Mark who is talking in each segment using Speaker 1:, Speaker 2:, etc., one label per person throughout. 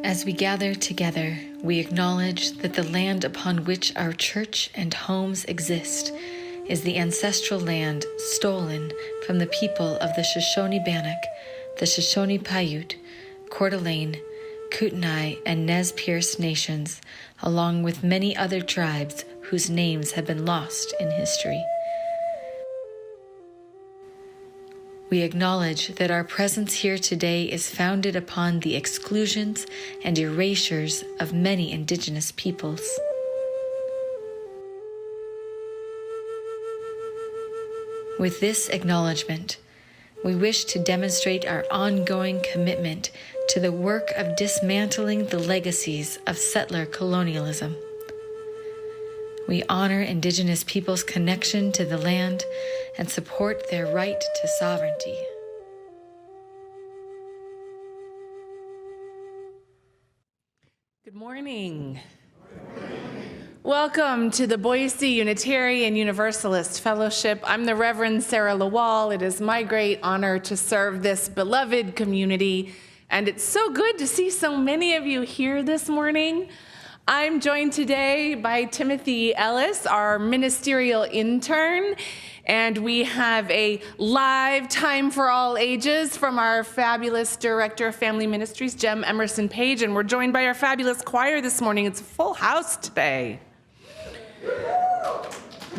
Speaker 1: As we gather together, we acknowledge that the land upon which our church and homes exist is the ancestral land stolen from the people of the Shoshone-Bannock, the Shoshone-Paiute, Coeur d'Alene, Kootenai, and Nez Perce nations, along with many other tribes whose names have been lost in history. We acknowledge that our presence here today is founded upon the exclusions and erasures of many indigenous peoples. With this acknowledgement, we wish to demonstrate our ongoing commitment to the work of dismantling the legacies of settler colonialism. We honor indigenous peoples' connection to the land and support their right to sovereignty.
Speaker 2: Good morning. Welcome to the Boise Unitarian Universalist Fellowship. I'm the Reverend Sara LaWall. It is my great honor to serve this beloved community, and it's so good to see so many of you here this morning. I'm joined today by Timothy Ellis, our Ministerial Intern, and we have a live Time for All Ages from our fabulous Director of Family Ministries, Emerson-Paige, and we're joined by our fabulous choir this morning. It's a full house today.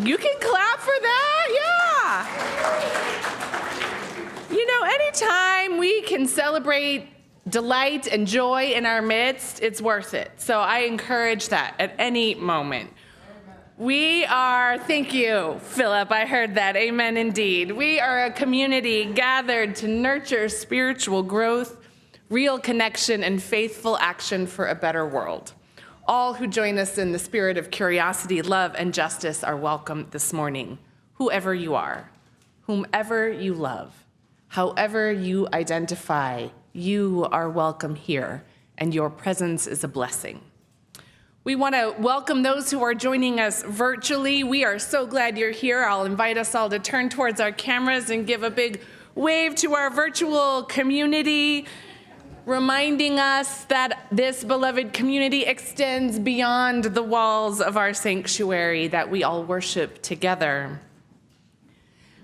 Speaker 2: You can clap for that, yeah. You know, anytime we can celebrate delight and joy in our midst, it's worth it. So I encourage that at any moment. We are, thank you, Philip, I heard that, amen indeed. We are a community gathered to nurture spiritual growth, real connection, and faithful action for a better world. All who join us in the spirit of curiosity, love, and justice are welcome this morning, whoever you are, whomever you love, however you identify. You are welcome here, and your presence is a blessing. We want to welcome those who are joining us virtually. We are so glad you're here. I'll invite us all to turn towards our cameras and give a big wave to our virtual community, reminding us that this beloved community extends beyond the walls of our sanctuary that we all worship together.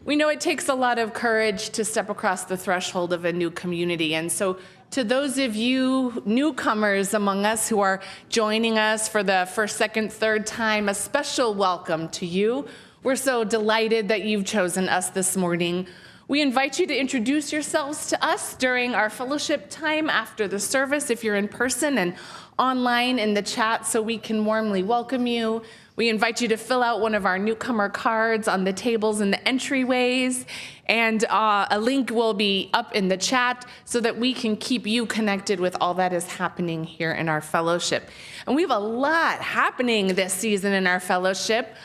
Speaker 2: We know it takes a lot of courage to step across the threshold of a new community, and so to those of you newcomers among us who are joining us for the first, second, third time, a special welcome to you. We're so delighted that you've chosen us this morning. We invite you to introduce yourselves to us during our fellowship time after the service, if you're in person, and online in the chat, so we can warmly welcome you. We invite you to fill out one of our newcomer cards on the tables in the entryways, and a link will be up in the chat so that we can keep you connected with all that is happening here in our fellowship. And we have a lot happening this season in our fellowship.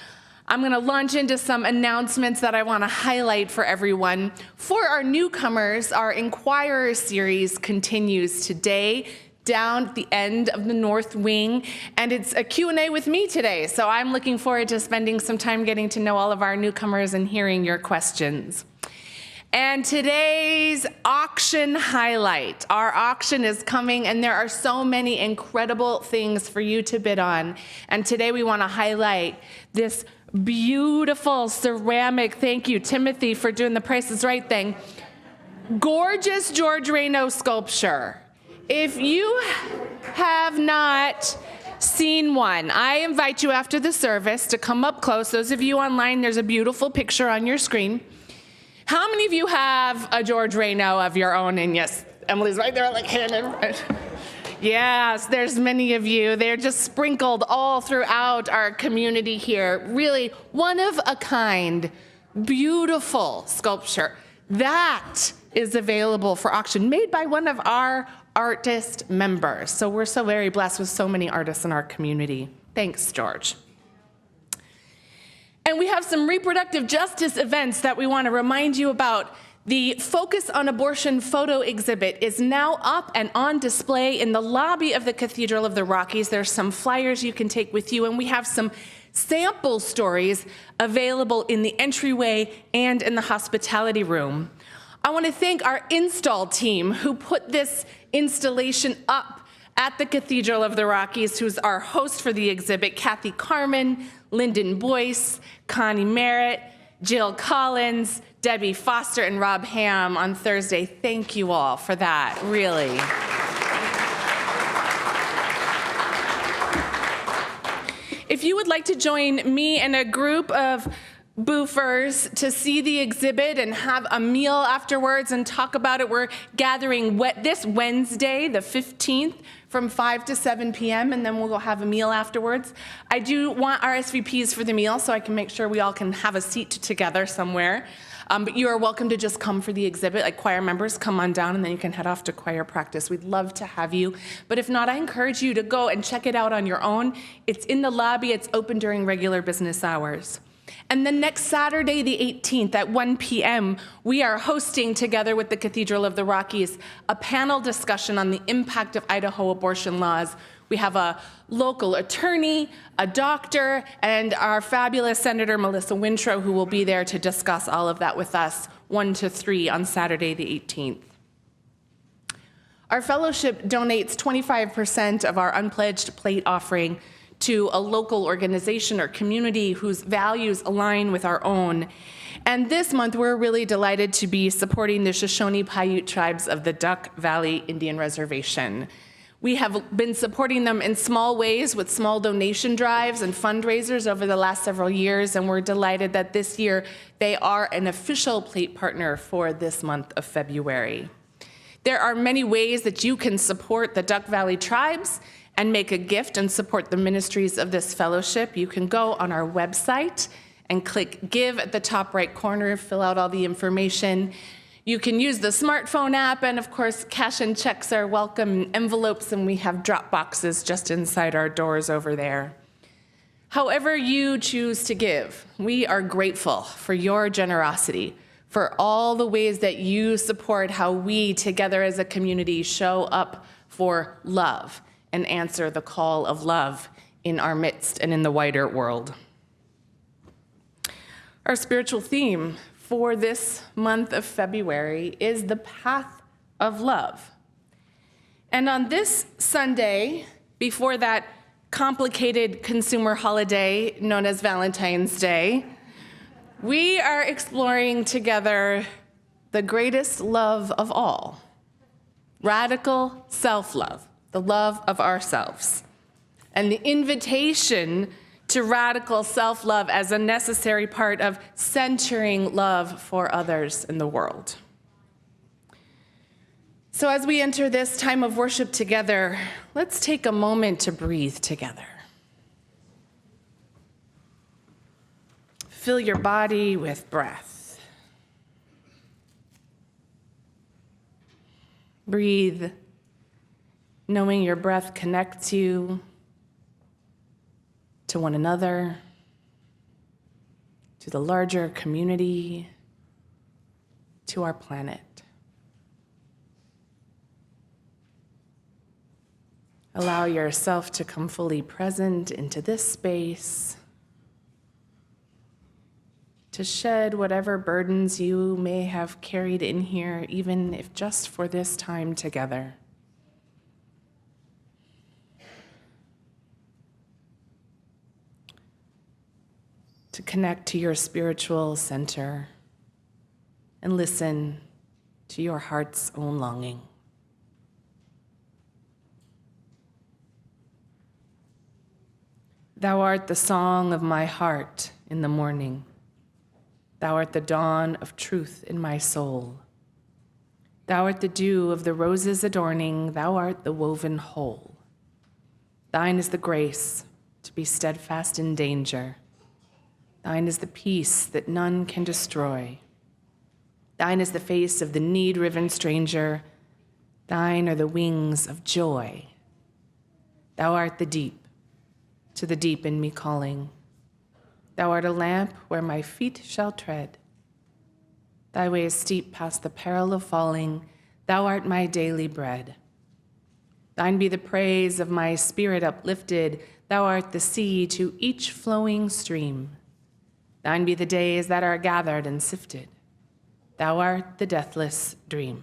Speaker 2: I'm going to launch into some announcements that I want to highlight for everyone. For our newcomers, our Inquirer series continues today, down at the end of the North Wing, and it's a Q&A with me today, so I'm looking forward to spending some time getting to know all of our newcomers and hearing your questions. And today's auction highlight. Our auction is coming, and there are so many incredible things for you to bid on, and today we want to highlight this beautiful ceramic, thank you, Timothy, for doing the Price is Right thing, gorgeous George Raynaud sculpture. If you have not seen one, I invite you after the service to come up close. Those of you online, there's a beautiful picture on your screen. How many of you have a George Raynaud of your own? And yes, Emily's right there, like hand in front. Yes, there's many of you. They're just sprinkled all throughout our community here. Really one of a kind, beautiful sculpture. That is available for auction, made by one of our artist members. So we're so very blessed with so many artists in our community. Thanks, George. And we have some reproductive justice events that we want to remind you about. The Focus on Abortion photo exhibit is now up and on display in the lobby of the Cathedral of the Rockies. There's some flyers you can take with you, and we have some sample stories available in the entryway and in the hospitality room. I want to thank our install team who put this installation up At the Cathedral of the Rockies, who's our host for the exhibit, Kathy Carmen, Lyndon Boyce, Connie Merritt, Jill Collins, Debbie Foster, and Rob Ham on Thursday. Thank you all for that, really. If you would like to join me and a group of BUUFers to see the exhibit and have a meal afterwards and talk about it, we're gathering this Wednesday, the 15th, from 5 to 7 p.m., and then we'll go have a meal afterwards. I do want RSVPs for the meal so I can make sure we all can have a seat together somewhere. But you are welcome to just come for the exhibit. Like choir members, come on down, and then you can head off to choir practice. We'd love to have you. But if not, I encourage you to go and check it out on your own. It's in the lobby. It's open during regular business hours. And then next Saturday, the 18th at 1 p.m., we are hosting, together with the Cathedral of the Rockies, a panel discussion on the impact of Idaho abortion laws. We have a local attorney, a doctor, and our fabulous Senator Melissa Wintrow, who will be there to discuss all of that with us, 1 to 3 on Saturday, the 18th. Our fellowship donates 25% of our unpledged plate offering to a local organization or community whose values align with our own. And this month, we're really delighted to be supporting the Shoshone-Paiute tribes of the Duck Valley Indian Reservation. We have been supporting them in small ways with small donation drives and fundraisers over the last several years, and we're delighted that this year they are an official plate partner for this month of February. There are many ways that you can support the Duck Valley tribes and make a gift and support the ministries of this fellowship. You can go on our website and click Give at the top right corner, fill out all the information. You can use the smartphone app, and of course, cash and checks are welcome, envelopes, and we have drop boxes just inside our doors over there. However you choose to give, we are grateful for your generosity, for all the ways that you support how we together as a community show up for love and answer the call of love in our midst and in the wider world. Our spiritual theme for this month of February is the path of love. And on this Sunday, before that complicated consumer holiday known as Valentine's Day, we are exploring together the greatest love of all, radical self-love, the love of ourselves, and the invitation to radical self-love as a necessary part of centering love for others in the world. So as we enter this time of worship together, let's take a moment to breathe together. Fill your body with breath. Breathe, knowing your breath connects you to one another, to the larger community, to our planet. Allow yourself to come fully present into this space, to shed whatever burdens you may have carried in here, even if just for this time together. To connect to your spiritual center and listen to your heart's own longing. Thou art the song of my heart in the morning. Thou art the dawn of truth in my soul. Thou art the dew of the roses adorning. Thou art the woven whole. Thine is the grace to be steadfast in danger. Thine is the peace that none can destroy. Thine is the face of the need-riven stranger. Thine are the wings of joy. Thou art the deep, to the deep in me calling. Thou art a lamp where my feet shall tread. Thy way is steep past the peril of falling. Thou art my daily bread. Thine be the praise of my spirit uplifted. Thou art the sea to each flowing stream. Thine be the days that are gathered and sifted. Thou art the deathless dream.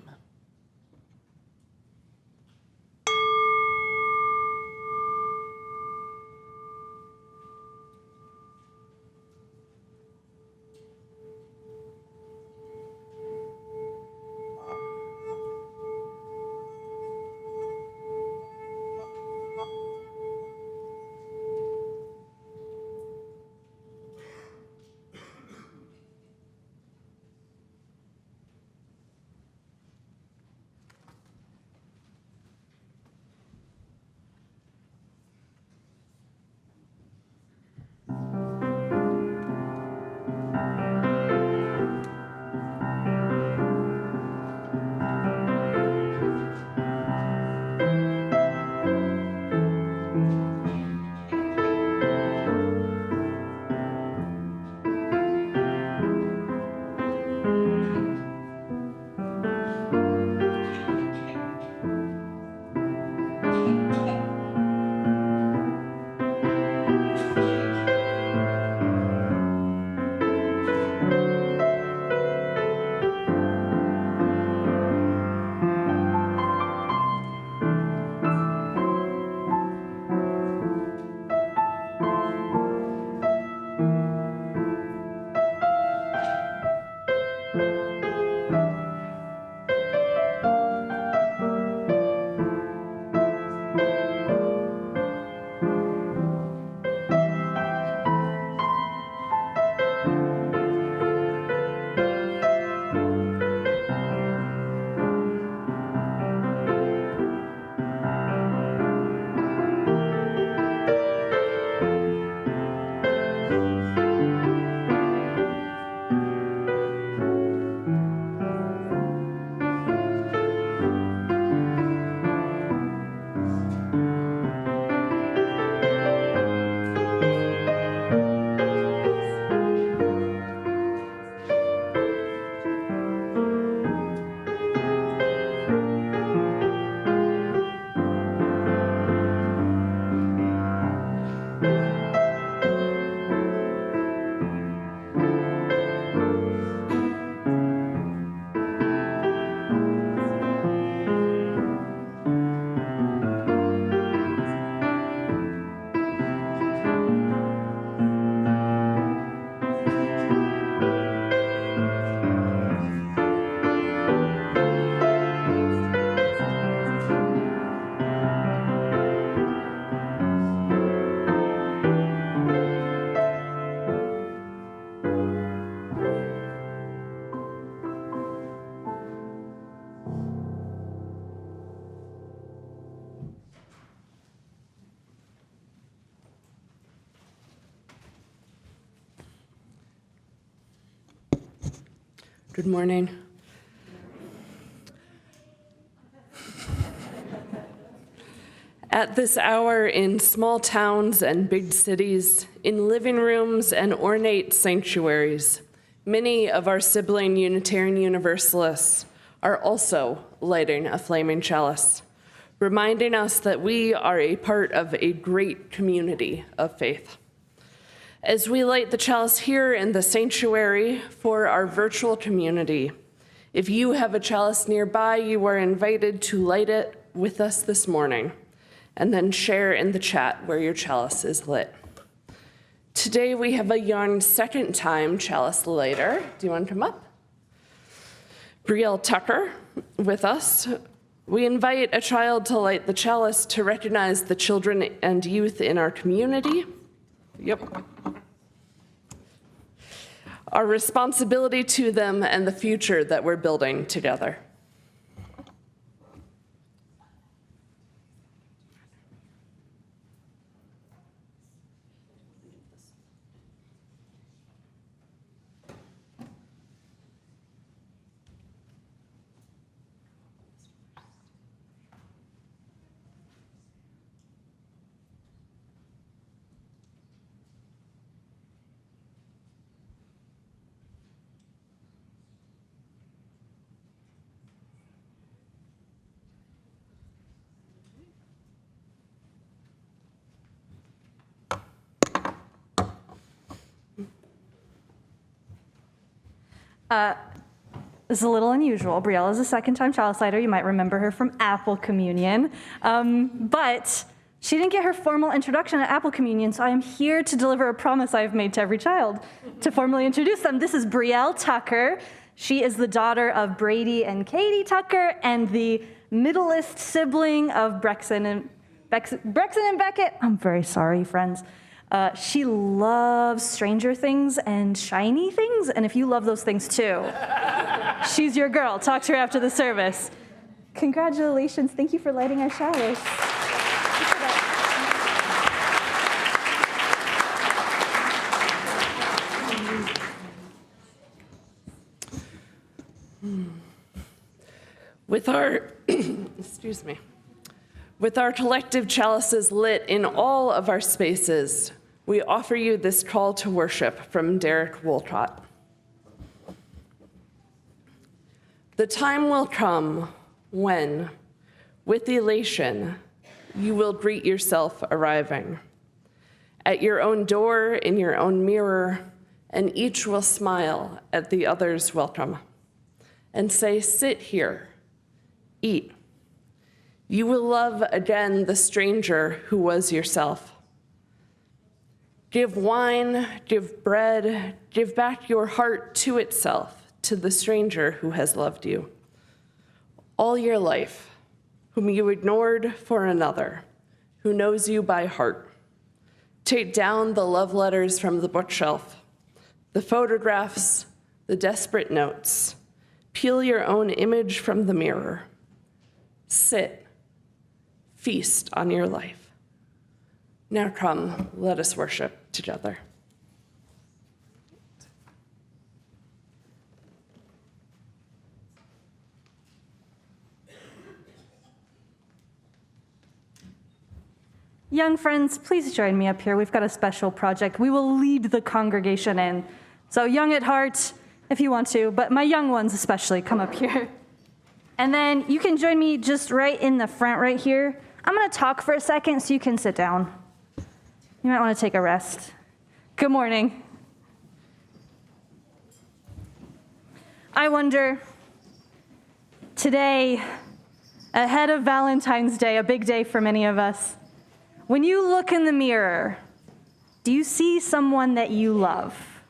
Speaker 3: Good morning. At this hour, in small towns and big cities, in living rooms and ornate sanctuaries, many of our sibling Unitarian Universalists are also lighting a flaming chalice, reminding us that we are a part of a great community of faith. As we light the chalice here in the sanctuary for our virtual community, if you have a chalice nearby, you are invited to light it with us this morning, and then share in the chat where your chalice is lit. Today we have a young second-time chalice lighter. Do you want to come up? Brielle Tucker with us. We invite a child to light the chalice to recognize the children and youth in our community. Yep. Our responsibility to them and the future that we're building together.
Speaker 4: This is a little unusual. Brielle is a second-time chalice lighter. You might remember her from Apple Communion. But she didn't get her formal introduction at Apple Communion, so I am here to deliver a promise I've made to every child to formally introduce them. This is Brielle Tucker. She is the daughter of Brady and Katie Tucker and the middleest sibling of Brexon and Beckett. I'm very sorry, friends. She loves Stranger Things and shiny things, and if you love those things too, she's your girl. Talk to her after the service. Congratulations. Thank you for lighting our chalice.
Speaker 3: With our, excuse me, with our collective chalices lit in all of our spaces, we offer you this call to worship from Derek Wolcott. The time will come when, with elation, you will greet yourself arriving. At your own door, in your own mirror, and each will smile at the other's welcome and say, sit here, eat. You will love again the stranger who was yourself. Give wine, give bread, give back your heart to itself, to the stranger who has loved you. All your life, whom you ignored for another, who knows you by heart. Take down the love letters from the bookshelf, the photographs, the desperate notes. Peel your own image from the mirror. Sit, feast on your life. Now come, let us worship together.
Speaker 4: Young friends, please join me up here. We've got a special project we will lead the congregation in. So young at heart, if you want to, but my young ones especially, come up here. And then you can join me just right in the front right here. I'm gonna talk for a second so you can sit down. You might want to take a rest. Good morning. I wonder, today, ahead of Valentine's Day, a big day for many of us, when you look in the mirror, do you see someone that you love?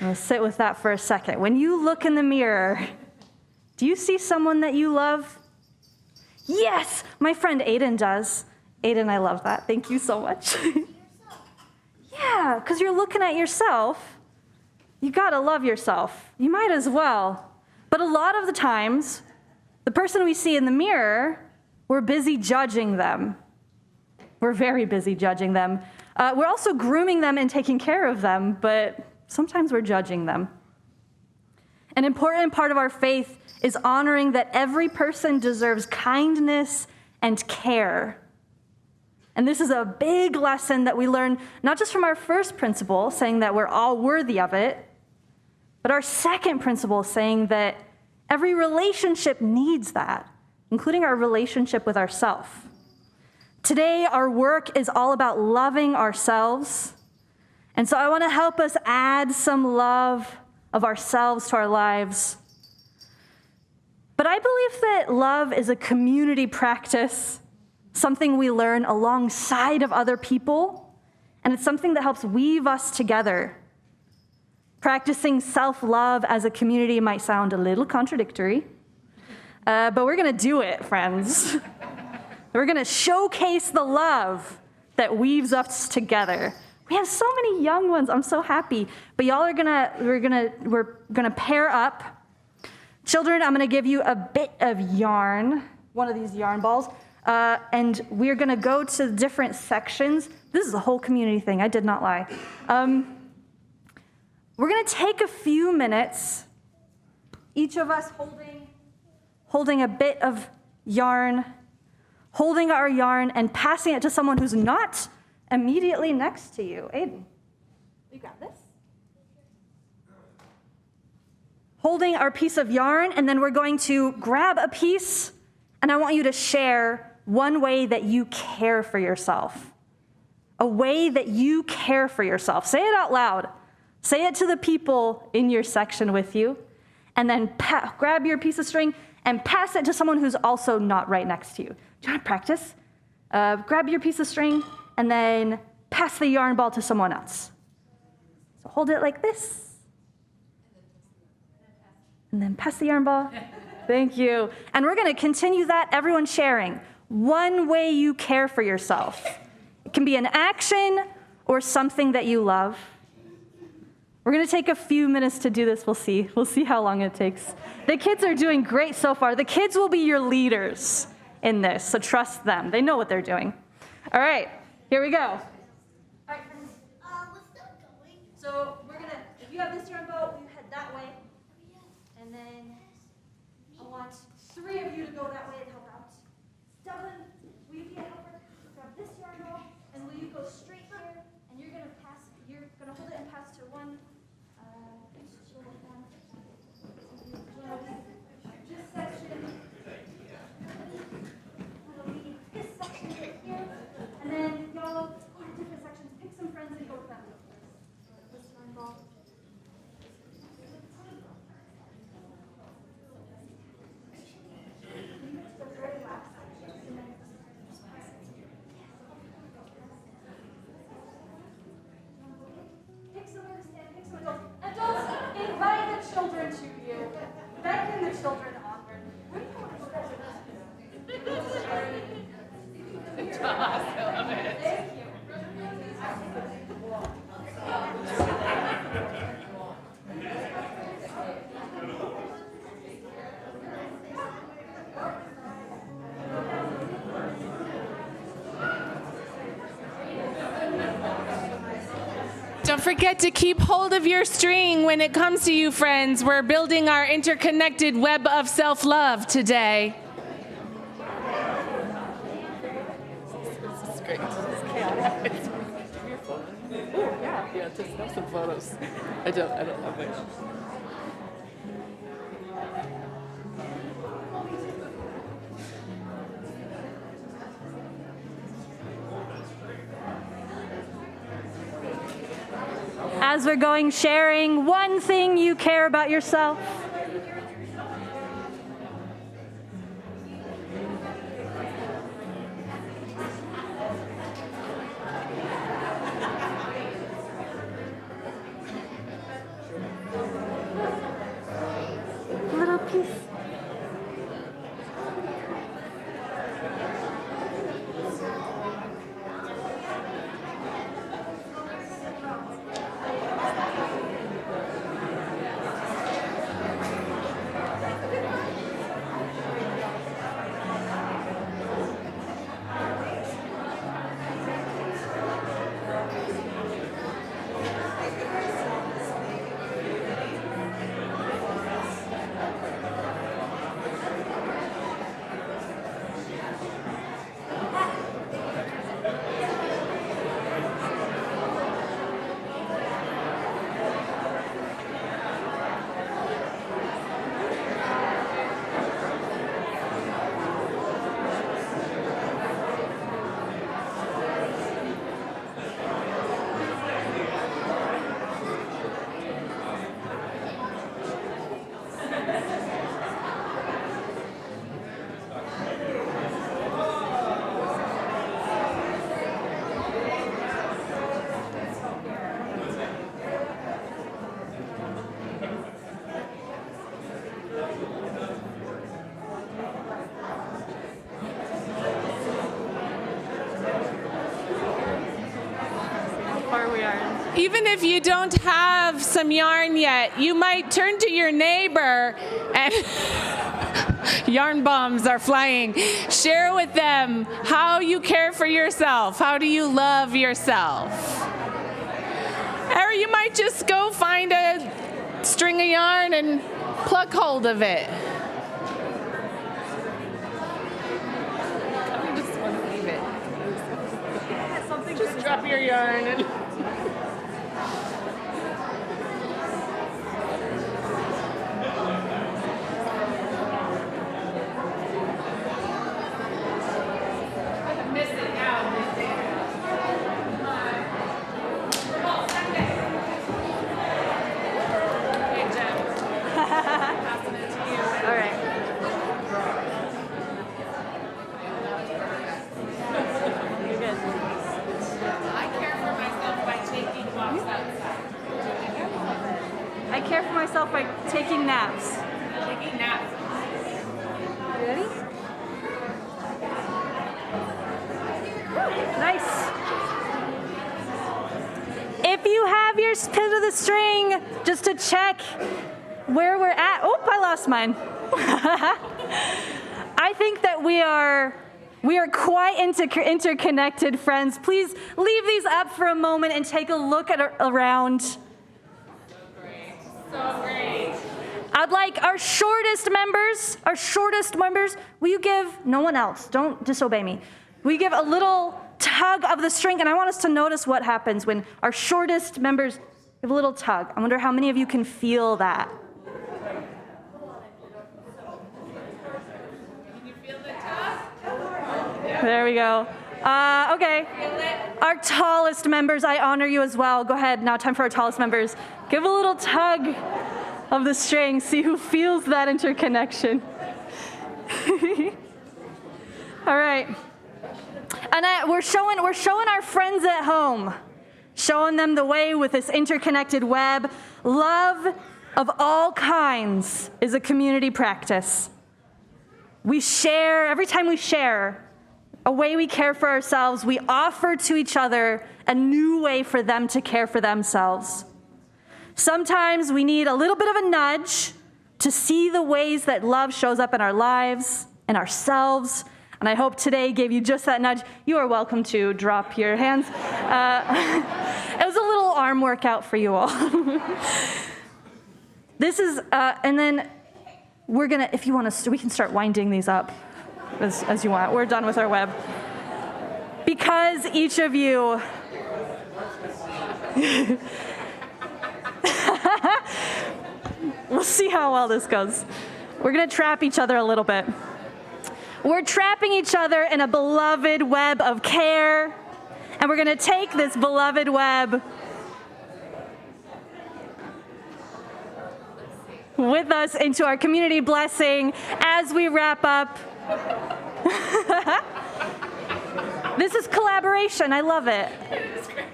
Speaker 4: I'll sit with that for a second. When you look in the mirror, do you see someone that you love? Yes, my friend Aiden does. Aiden, I love that. Thank you so much. Yeah, because you're looking at yourself. You gotta love yourself. You might as well. But a lot of the times, the person we see in the mirror, we're busy judging them. We're very busy judging them. We're also grooming them and taking care of them, but sometimes we're judging them. An important part of our faith is honoring that every person deserves kindness and care. And this is a big lesson that we learn not just from our first principle, saying that we're all worthy of it, but our second principle saying that every relationship needs that, including our relationship with ourselves. Today, our work is all about loving ourselves. And so I want to help us add some love of ourselves to our lives. But I believe that love is a community practice, something we learn alongside of other people, and it's something that helps weave us together. Practicing self-love as a community might sound a little contradictory, but we're going to do it, friends. We're going to showcase the love that weaves us together. We have so many young ones. I'm so happy. But y'all are we're gonna pair up. Children, I'm gonna give you a bit of yarn, one of these yarn balls, and we're gonna go to different sections. This is a whole community thing. I did not lie. We're gonna take a few minutes, each of us holding a bit of yarn, holding our yarn and passing it to someone who's not immediately next to you. Aiden, you got this? Holding our piece of yarn, and then we're going to grab a piece, and I want you to share one way that you care for yourself. A way that you care for yourself. Say it out loud. Say it to the people in your section with you, and then grab your piece of string and pass it to someone who's also not right next to you. Do you want to practice? Grab your piece of string, and then pass the yarn ball to someone else. So hold it like this. And then pass the yarn ball. Thank you. And we're going to continue that, everyone sharing. One way you care for yourself. It can be an action or something that you love. We're going to take a few minutes to do this. We'll see. We'll see how long it takes. The kids are doing great so far. The kids will be your leaders in this, so trust them. They know what they're doing. All right. Here we go. All right, friends. So we're gonna, if you have this yarn ball, you head that way. And then I want 3 of you to go that way and help out. Devlin, will you be a helper? Grab this yarn ball, and will you go straight here? And you're gonna hold it and pass to one. This section. This section right here. And then y'all have different sections. Pick some friends and go with them. This yarn ball. The very last section. Pick someone to stand, pick someone to go. Adults, invite the children to you. Beckon the children onward. Where do you want to go?
Speaker 2: I love it.
Speaker 4: Thank you.
Speaker 2: Don't forget to keep hold of your string when it comes to you, friends. We're building our interconnected web of self-love today.
Speaker 3: This is great. This is chaotic. Yeah, just have some photos. I don't have much.
Speaker 4: As we're going, sharing one thing you care about yourself. Little piece.
Speaker 2: Even if you don't have some yarn yet, you might turn to your neighbor and yarn bombs are flying. Share with them how you care for yourself. How do you love yourself? Or you might just go find a string of yarn and pluck hold of it. I just want to leave it. Just drop your yarn and
Speaker 4: I care for myself by taking naps.
Speaker 2: taking naps.
Speaker 4: You ready? Nice. If you have your pit of the string, just to check where we're at. Oh, I lost mine. I think that we are quite interconnected, friends. Please leave these up for a moment and take a look at around.
Speaker 2: So great.
Speaker 4: I'd like our shortest members, will you give, no one else, don't disobey me. Will you give a little tug of the string? And I want us to notice what happens when our shortest members give a little tug. I wonder how many of you can feel that.
Speaker 2: Can you feel the tug?
Speaker 4: There we go. Okay. Our tallest members, I honor you as well. Go ahead, now time for our tallest members. Give a little tug of the string. See who feels that interconnection. All right. And we're showing our friends at home, showing them the way with this interconnected web. Love of all kinds is a community practice. We share, every time we share a way we care for ourselves, we offer to each other a new way for them to care for themselves. Sometimes we need a little bit of a nudge to see the ways that love shows up in our lives and ourselves. And I hope today gave you just that nudge. You are welcome to drop your hands. It was a little arm workout for you all. This is, and then we're gonna, if you want to, we can start winding these up as you want. We're done with our web. Because each of you, we'll see how well this goes. We're gonna trap each other a little bit. We're trapping each other in a beloved web of care, and we're gonna take this beloved web with us into our community blessing as we wrap up. This is collaboration, I love it.
Speaker 2: It's great.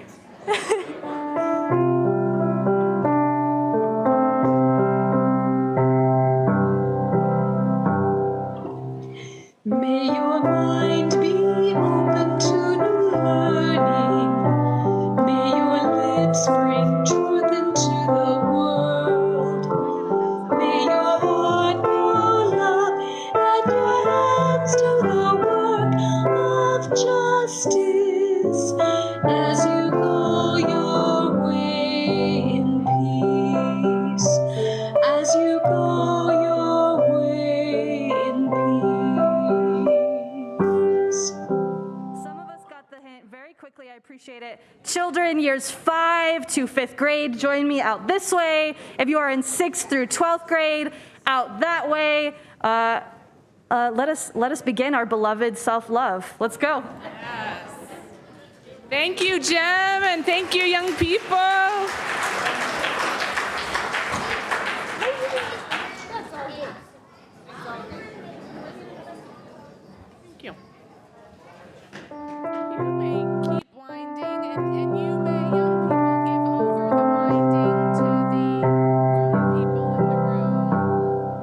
Speaker 5: May your mind be open to new learning. May your lips bring truth into the world. May your heart know love and your hands do the work of justice as you go your way in peace. As you go your way in peace.
Speaker 4: Some of us got the hint very quickly. I appreciate it. Children, years 5 to 5th grade, join me out this way. If you are in 6th through 12th grade, out that way. Let us begin our beloved self-love. Let's go.
Speaker 2: Yes. Thank you, Jim, and thank you, young people. Thank you. You may keep winding, and you may, young people, give over the winding to the grown people in the room.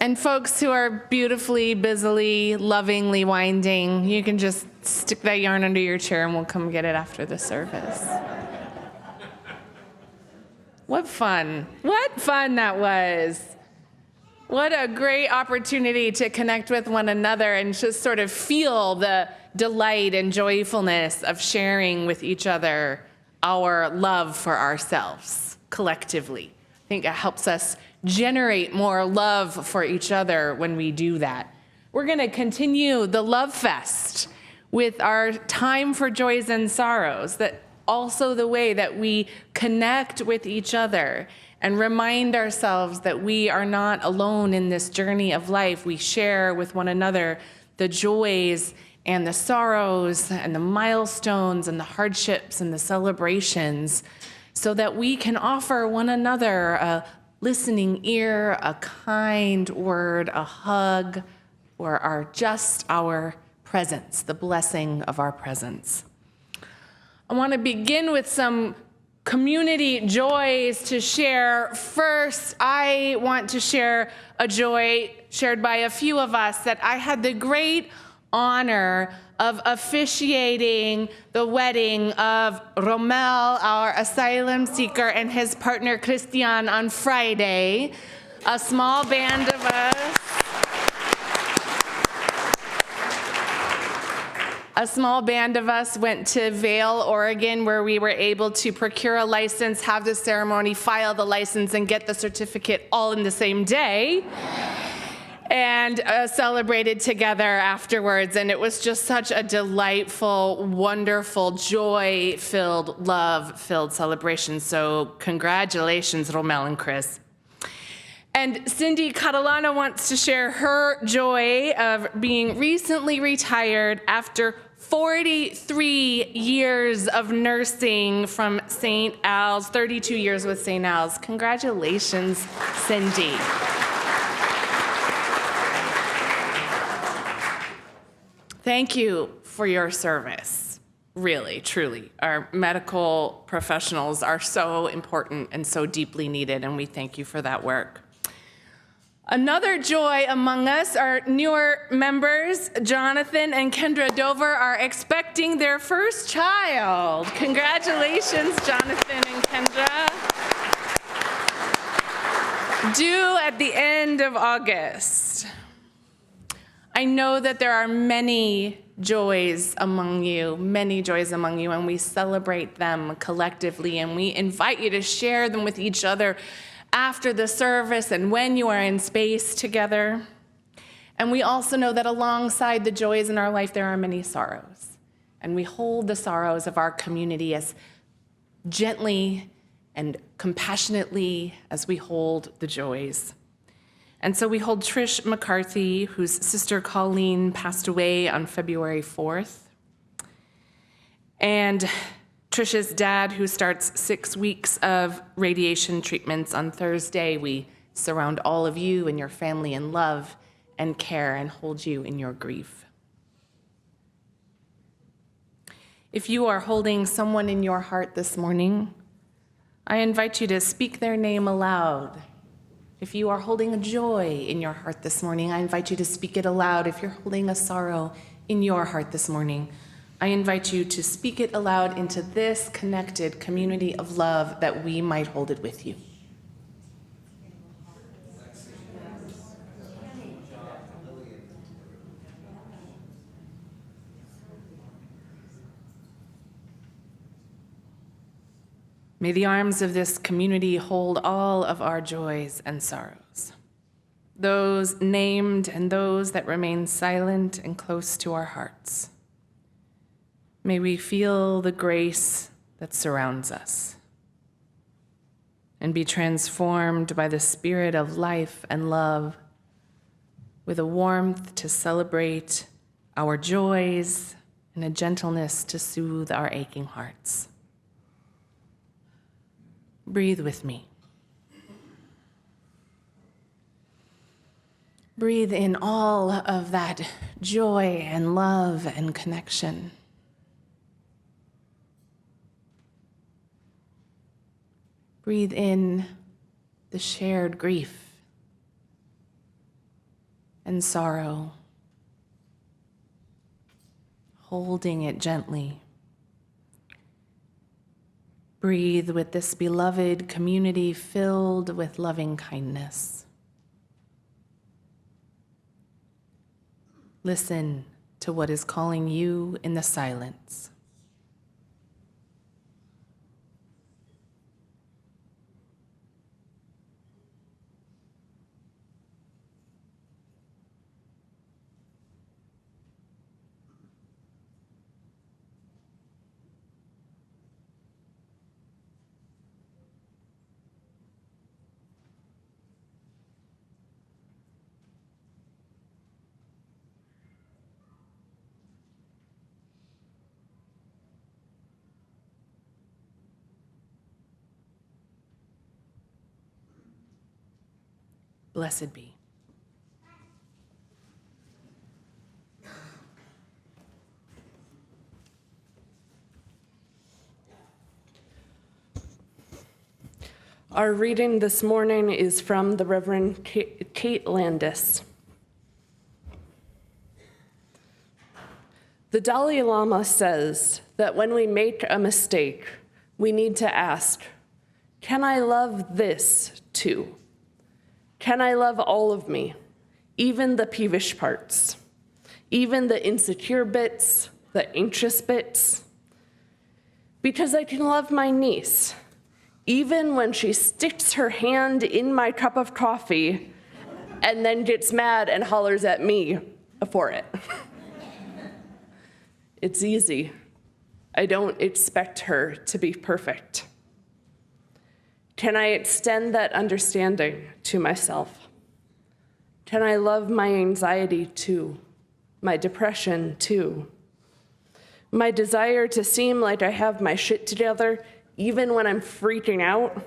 Speaker 2: And folks who are beautifully, busily, lovingly winding, you can just stick that yarn under your chair and we'll come get it after the service. What fun. What fun that was. What a great opportunity to connect with one another and just sort of feel the delight and joyfulness of sharing with each other our love for ourselves collectively. I think it helps us generate more love for each other when we do that. We're going to continue the Love Fest with our time for joys and sorrows, that also the way that we connect with each other and remind ourselves that we are not alone in this journey of life. We share with one another the joys and the sorrows and the milestones and the hardships and the celebrations so that we can offer one another a listening ear, a kind word, a hug, or our presence, the blessing of our presence. I want to begin with some community joys to share. First, I want to share a joy shared by a few of us that I had the great honor of officiating the wedding of Romel, our asylum seeker, and his partner Christian on Friday. A small band of us. A small band of us went to Vail, Oregon, where we were able to procure a license, have the ceremony, file the license, and get the certificate all in the same day, and celebrated together afterwards. And it was just such a delightful, wonderful, joy-filled, love-filled celebration. So congratulations, Romel and Chris. And Cindy Catalano wants to share her joy of being recently retired after 43 years of nursing from St. Al's, 32 years with St. Al's. Congratulations, Cindy. Thank you for your service. Really, truly. Our medical professionals are so important and so deeply needed, and we thank you for that work. Another joy among us, our newer members, Jonathan and Kendra Dover, are expecting their first child. Congratulations, Jonathan and Kendra. Due at the end of August. I know that there are many joys among you, and we celebrate them collectively, and we invite you to share them with each other after the service and when you are in space together. And we also know that alongside the joys in our life, there are many sorrows. And we hold the sorrows of our community as gently and compassionately as we hold the joys. And so we hold Trish McCarthy, whose sister Colleen passed away on February 4th. And Trisha's dad, who starts 6 weeks of radiation treatments on Thursday. We surround all of you and your family in love and care and hold you in your grief. If you are holding someone in your heart this morning, I invite you to speak their name aloud. If you are holding a joy in your heart this morning, I invite you to speak it aloud. If you're holding a sorrow in your heart this morning, I invite you to speak it aloud into this connected community of love that we might hold it with you. May the arms of this community hold all of our joys and sorrows, those named and those that remain silent and close to our hearts. May we feel the grace that surrounds us and be transformed by the spirit of life and love with a warmth to celebrate our joys and a gentleness to soothe our aching hearts. Breathe with me. Breathe in all of that joy and love and connection. Breathe in the shared grief. and sorrow, holding it gently. Breathe with this beloved community filled with loving kindness. Listen to what is calling you in the silence. Blessed be.
Speaker 3: Our reading this morning is from the Reverend Kate Landis. The Dalai Lama says that when we make a mistake, we need to ask, can I love this too? Can I love all of me, even the peevish parts, even the insecure bits, the anxious bits? Because I can love my niece, even when she sticks her hand in my cup of coffee and then gets mad and hollers at me for it. It's easy. I don't expect her to be perfect. Can I extend that understanding to myself? Can I love my anxiety too, my depression too, my desire to seem like I have my shit together even when I'm freaking out?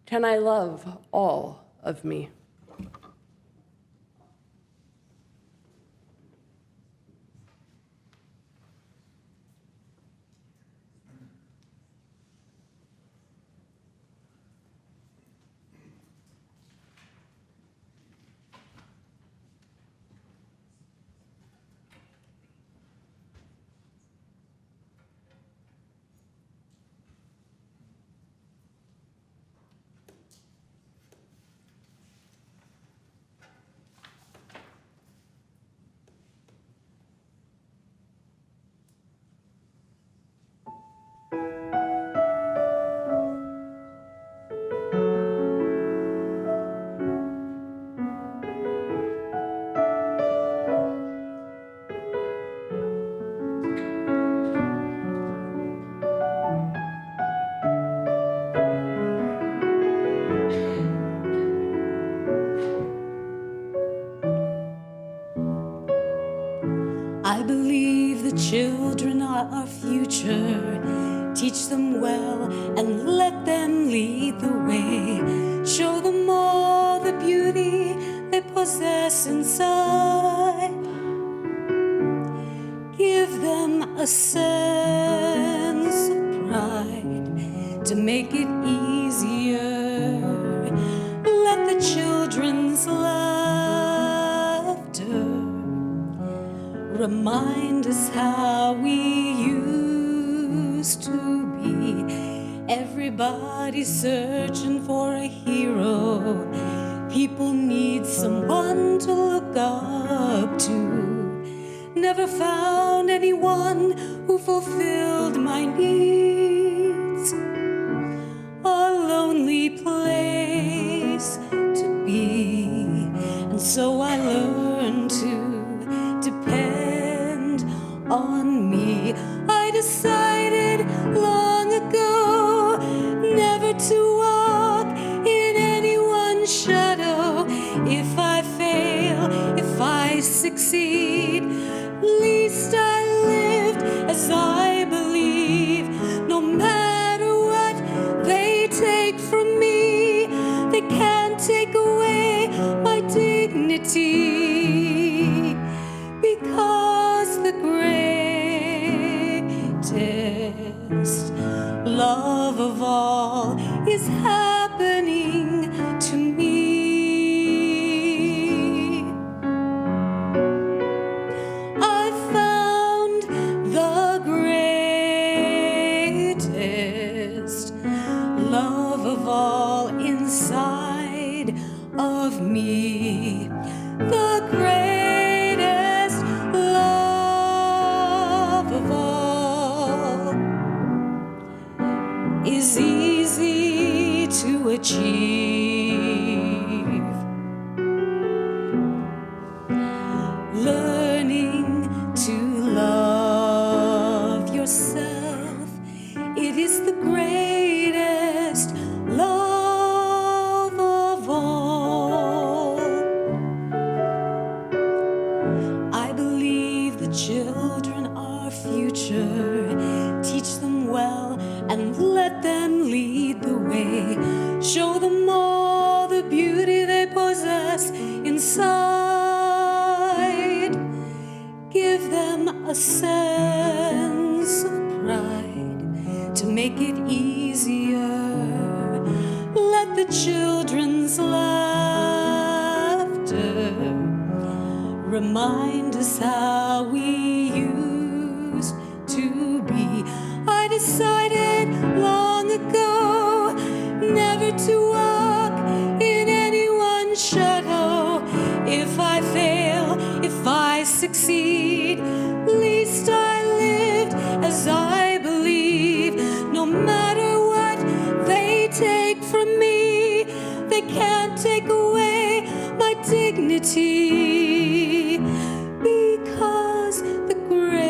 Speaker 3: Can I love all of me?
Speaker 6: I believe the children are our future. Teach them well and let them lead the way. Show them all the beauty they possess inside. Give them a sense of pride to make it easier. Let the children's laughter remind us how we used to be. Everybody's searching for a hero. People need someone to look up to. Never found anyone who fulfilled my needs. A lonely place to be. And so I learned to depend on me. I decided long ago never to walk in anyone's shadow. If I fail, if I succeed, at least I lived as I believe. No matter what they take from me, they can't take away my dignity. Because the greatest love of all is happening to me. is easy to achieve. Learning to love yourself, it is the greatest love of all. I believe the children are future. Teach them well and let them lead the way. Show them all the beauty they possess inside. Give them a sense of pride to make it easier. Let the children's laughter remind us how we used to be. I decided long ago never to walk in anyone's shadow. If I fail, if I succeed, least I lived as I believe. No matter what they take from me, they can't take away my dignity, because the greatest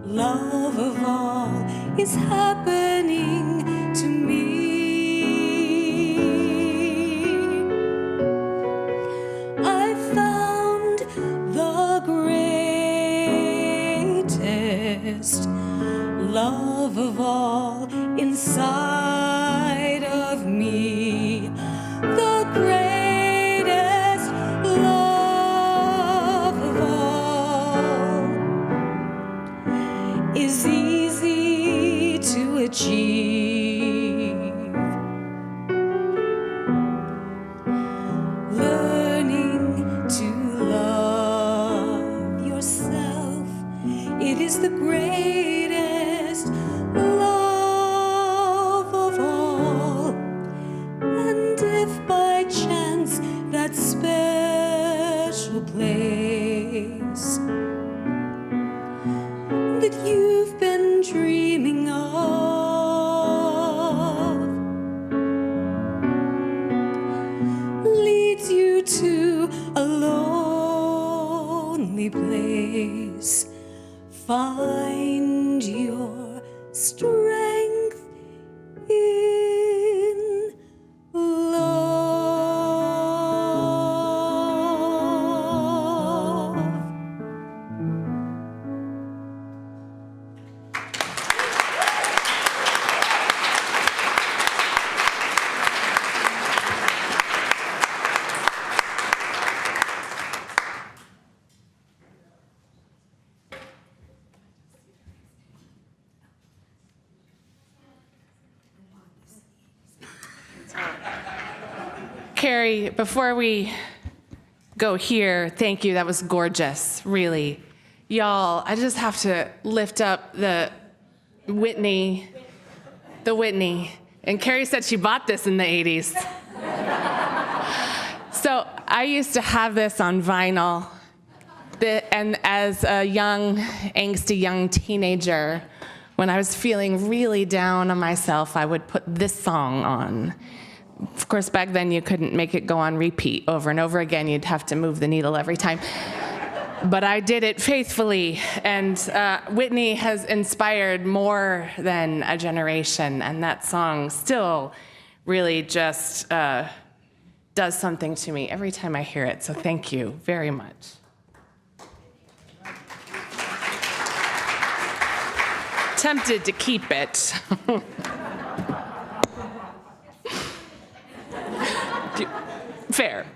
Speaker 6: love of all is happening to me. I found the greatest love of all inside of me. The greatest love of all is easy to achieve. Learning to love yourself, it is the greatest love of all. And if by chance that special place that you've been dreaming of leads you to a lonely place, find your strength in love.
Speaker 2: Carrie, before we go here, thank you. That was gorgeous, really. Y'all, I just have to lift up the Whitney. And Carrie said she bought this in the 80s. So I used to have this on vinyl. And as a young, angsty young teenager, when I was feeling really down on myself, I would put this song on. Of course, back then you couldn't make it go on repeat over and over again. You'd have to move the needle every time. But I did it faithfully, and Whitney has inspired more than a generation, and that song still really just does something to me every time I hear it, so thank you very much. Tempted to keep it. Fair.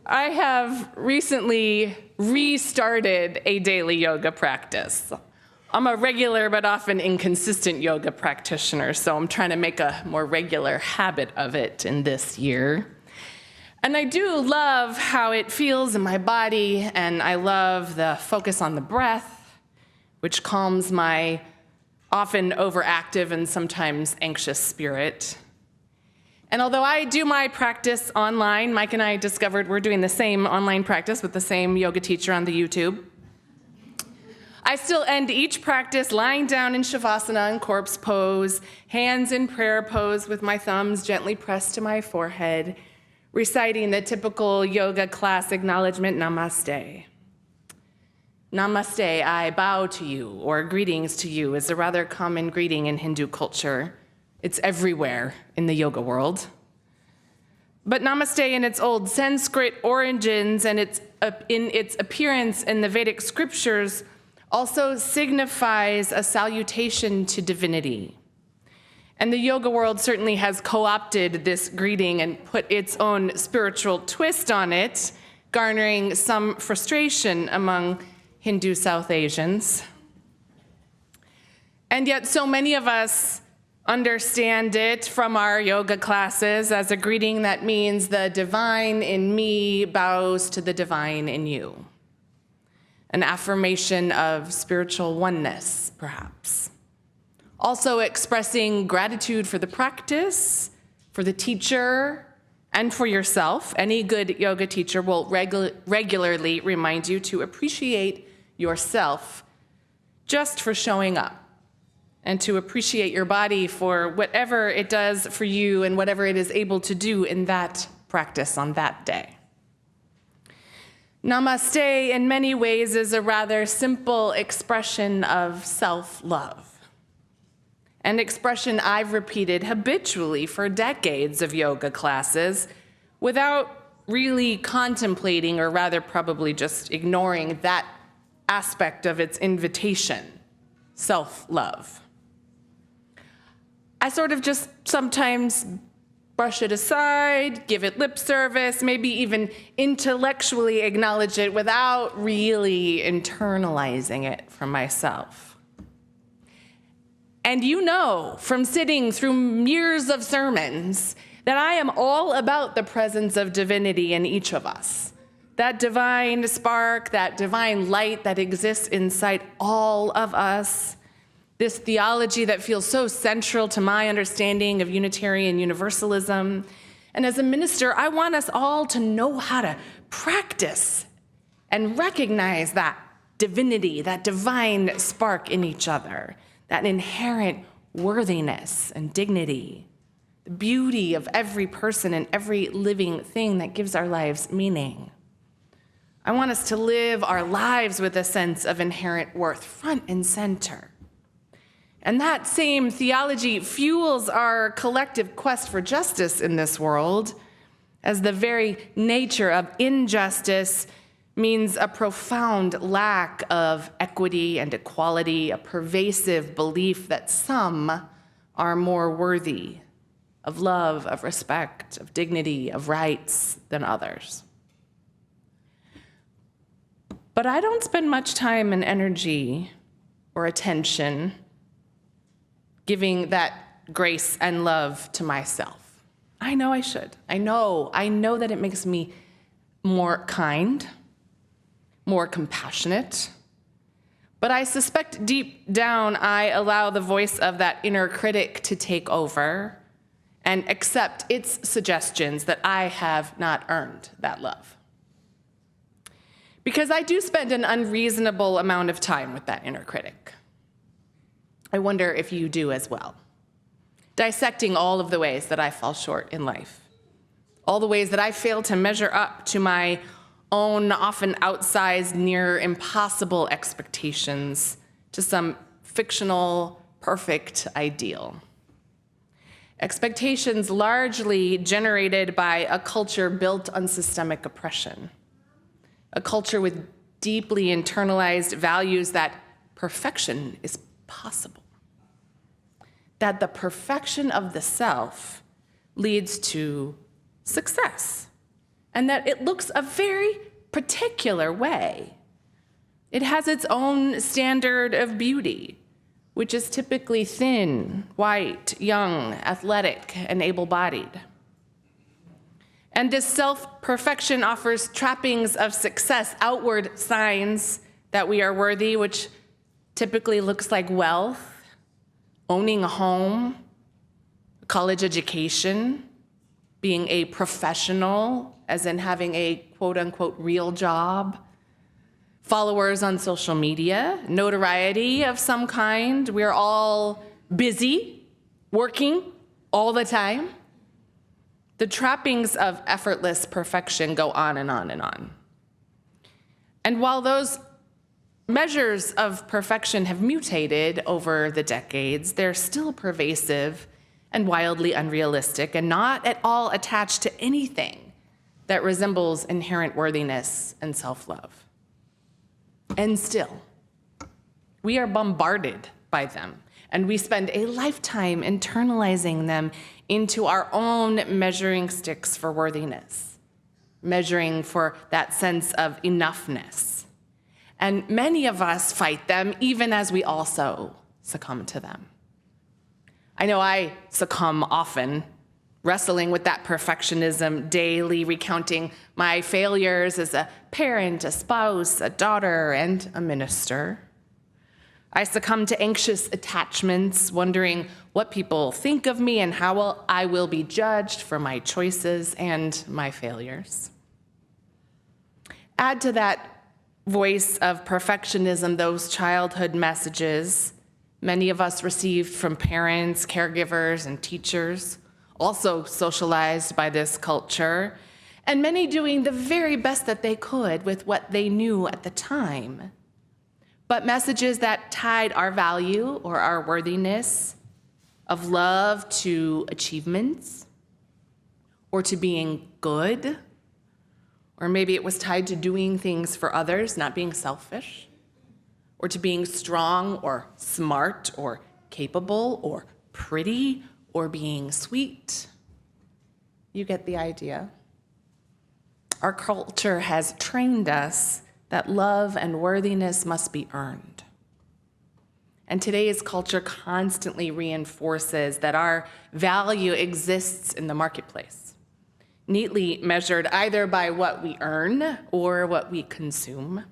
Speaker 2: I have recently restarted a daily yoga practice. I'm a regular but often inconsistent yoga practitioner, so I'm trying to make a more regular habit of it in this year. And I do love how it feels in my body, and I love the focus on the breath, which calms my often overactive and sometimes anxious spirit. And although I do my practice online, Mike and I discovered we're doing the same online practice with the same yoga teacher on the YouTube. I still end each practice lying down in Shavasana and corpse pose, hands in prayer pose with my thumbs gently pressed to my forehead, reciting the typical yoga class acknowledgement, Namaste. Namaste, I bow to you, or greetings to you, is a rather common greeting in Hindu culture. It's everywhere in the yoga world. But Namaste in its old Sanskrit origins and in its appearance in the Vedic scriptures also signifies a salutation to divinity. And the yoga world certainly has co-opted this greeting and put its own spiritual twist on it, garnering some frustration among Hindu South Asians. And yet so many of us understand it from our yoga classes as a greeting that means the divine in me bows to the divine in you. An affirmation of spiritual oneness, perhaps. Also expressing gratitude for the practice, for the teacher, and for yourself. Any good yoga teacher will regularly remind you to appreciate yourself just for showing up, and to appreciate your body for whatever it does for you and whatever it is able to do in that practice on that day. Namaste, in many ways, is a rather simple expression of self-love. An expression I've repeated habitually for decades of yoga classes without really contemplating, or rather probably just ignoring that aspect of its invitation, self-love. I sort of just sometimes brush it aside, give it lip service, maybe even intellectually acknowledge it without really internalizing it for myself. And you know from sitting through years of sermons that I am all about the presence of divinity in each of us. That divine spark, that divine light that exists inside all of us. This theology that feels so central to my understanding of Unitarian Universalism. And as a minister, I want us all to know how to practice and recognize that divinity, that divine spark in each other, that inherent worthiness and dignity, the beauty of every person and every living thing that gives our lives meaning. I want us to live our lives with a sense of inherent worth, front and center. And that same theology fuels our collective quest for justice in this world, as the very nature of injustice means a profound lack of equity and equality, a pervasive belief that some are more worthy of love, of respect, of dignity, of rights than others. But I don't spend much time and energy or attention giving that grace and love to myself. I know I should. I know that it makes me more kind, more compassionate. But I suspect deep down I allow the voice of that inner critic to take over and accept its suggestions that I have not earned that love. Because I do spend an unreasonable amount of time with that inner critic. I wonder if you do as well. Dissecting all of the ways that I fall short in life. All the ways that I fail to measure up to my own often outsized, near impossible expectations, to some fictional, perfect ideal. Expectations largely generated by a culture built on systemic oppression. A culture with deeply internalized values that perfection is possible. That the perfection of the self leads to success, and that it looks a very particular way. It has its own standard of beauty, which is typically thin, white, young, athletic, and able-bodied. And this self-perfection offers trappings of success, outward signs that we are worthy, which typically looks like wealth, owning a home, a college education, being a professional, as in having a quote-unquote real job, followers on social media, notoriety of some kind. We're all busy, working all the time. The trappings of effortless perfection go on and on and on. And while those measures of perfection have mutated over the decades, they're still pervasive and wildly unrealistic and not at all attached to anything that resembles inherent worthiness and self-love. And still, we are bombarded by them, and we spend a lifetime internalizing them into our own measuring sticks for worthiness, measuring for that sense of enoughness. And many of us fight them even as we also succumb to them. I know I succumb often, wrestling with that perfectionism daily, recounting my failures as a parent, a spouse, a daughter, and a minister. I succumb to anxious attachments, wondering what people think of me and how I will be judged for my choices and my failures. Add to that voice of perfectionism those childhood messages many of us received from parents, caregivers, and teachers, also socialized by this culture, and many doing the very best that they could with what they knew at the time. But messages that tied our value or our worthiness of love to achievements or to being good, or maybe it was tied to doing things for others, not being selfish, or to being strong or smart or capable or pretty or being sweet. You get the idea. Our culture has trained us that love and worthiness must be earned. And today's culture constantly reinforces that our value exists in the marketplace, neatly measured either by what we earn or what we consume,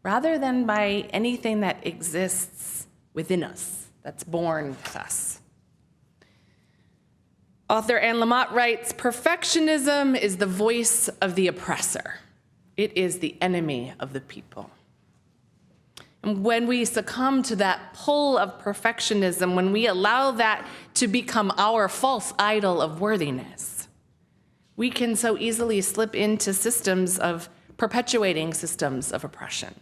Speaker 2: rather than by anything that exists within us, that's born with us. Author Anne Lamott writes, "Perfectionism is the voice of the oppressor. It is the enemy of the people." And when we succumb to that pull of perfectionism, when we allow that to become our false idol of worthiness, we can so easily slip into perpetuating systems of oppression,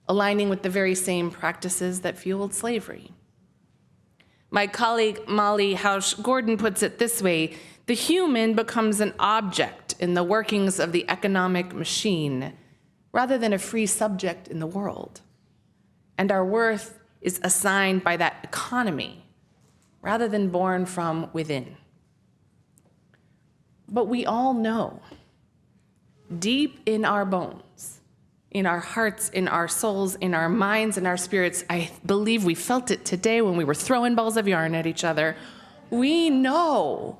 Speaker 2: aligning with the very same practices that fueled slavery. My colleague Molly Hausch-Gordon puts it this way: the human becomes an object in the workings of the economic machine rather than a free subject in the world. And our worth is assigned by that economy rather than born from within. But we all know, deep in our bones, in our hearts, in our souls, in our minds, in our spirits, I believe we felt it today when we were throwing balls of yarn at each other. We know,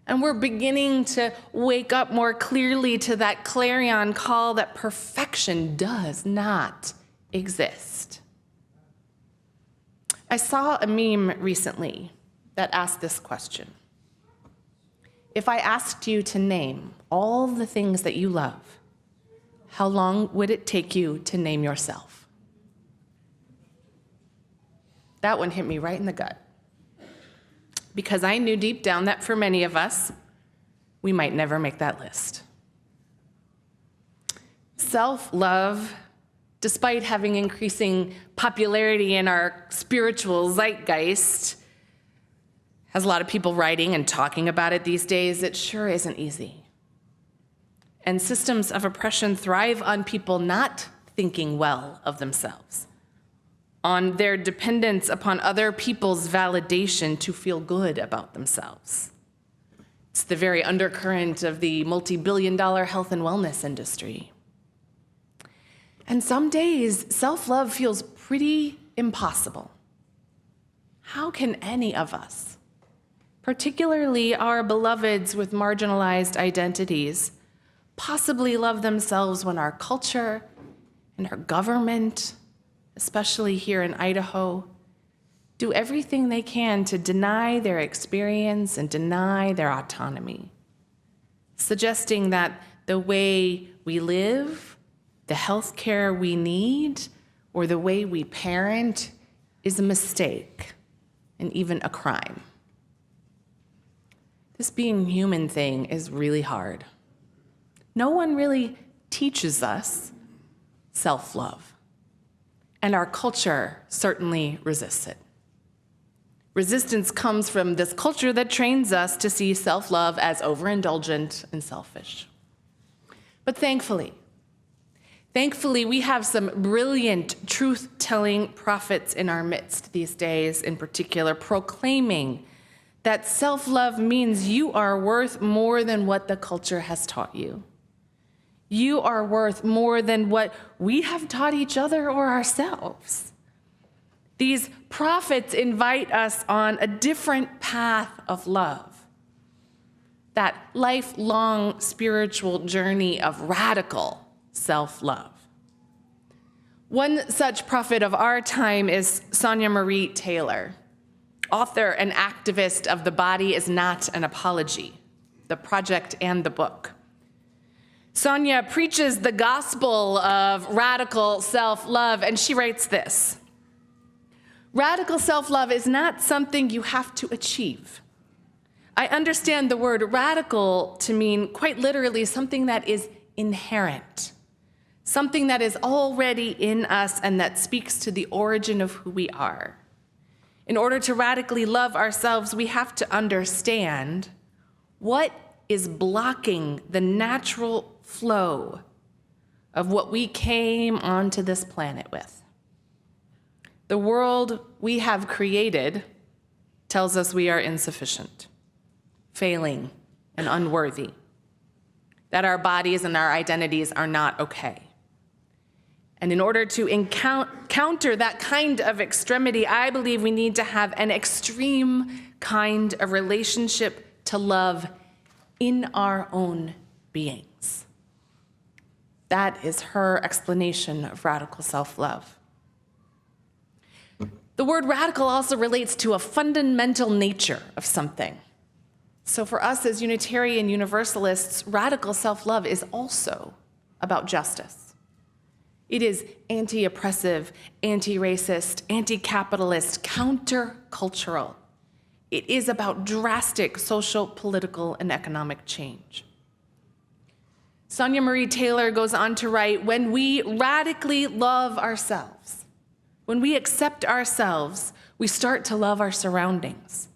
Speaker 2: and we're beginning to wake up more clearly to that clarion call that perfection does not exist. I saw a meme recently that asked this question: if I asked you to name all the things that you love, how long would it take you to name yourself? That one hit me right in the gut, because I knew deep down that for many of us, we might never make that list. Self-love, despite having increasing popularity in our spiritual zeitgeist, has a lot of people writing and talking about it these days. It sure isn't easy. And systems of oppression thrive on people not thinking well of themselves, on their dependence upon other people's validation to feel good about themselves. It's the very undercurrent of the multi-billion-dollar health and wellness industry. And some days, self-love feels pretty impossible. How can any of us, particularly our beloveds with marginalized identities, possibly love themselves when our culture and our government, especially here in Idaho, do everything they can to deny their experience and deny their autonomy, suggesting that the way we live the health care we need, or the way we parent is a mistake and even a crime. This being human thing is really hard. No one really teaches us self-love, and our culture certainly resists it. Resistance comes from this culture that trains us to see self-love as overindulgent and selfish. But thankfully, we have some brilliant truth-telling prophets in our midst these days, in particular, proclaiming that self-love means you are worth more than what the culture has taught you. You are worth more than what we have taught each other or ourselves. These prophets invite us on a different path of love, that lifelong spiritual journey of radical self-love. One such prophet of our time is Sonia Marie Taylor, author and activist of The Body Is Not an Apology, the project and the book. Sonia preaches the gospel of radical self-love, and she writes this: radical self-love is not something you have to achieve. I understand the word radical to mean quite literally something that is inherent, something that is already in us and that speaks to the origin of who we are. In order to radically love ourselves, we have to understand what is blocking the natural flow of what we came onto this planet with. The world we have created tells us we are insufficient, failing, and unworthy, that our bodies and our identities are not okay. And in order to counter that kind of extremity, I believe we need to have an extreme kind of relationship to love in our own beings. That is her explanation of radical self-love. The word radical also relates to a fundamental nature of something. So for us as Unitarian Universalists, radical self-love is also about justice. It is anti-oppressive, anti-racist, anti-capitalist, counter-cultural. It is about drastic social, political, and economic change. Sonia Marie Taylor goes on to write, when we radically love ourselves, when we accept ourselves, we start to love our surroundings.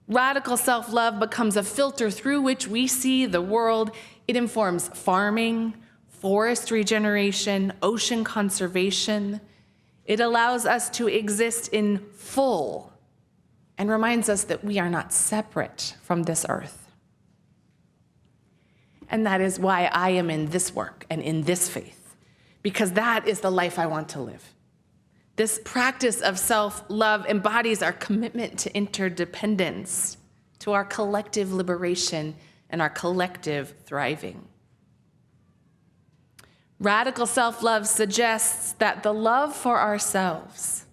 Speaker 2: Radical self-love becomes a filter through which we see the world. It informs farming, forest regeneration, ocean conservation. It allows us to exist in full and reminds us that we are not separate from this earth. And that is why I am in this work and in this faith, because that is the life I want to live. This practice of self-love embodies our commitment to interdependence, to our collective liberation and our collective thriving. Radical self-love suggests that the love for ourselves,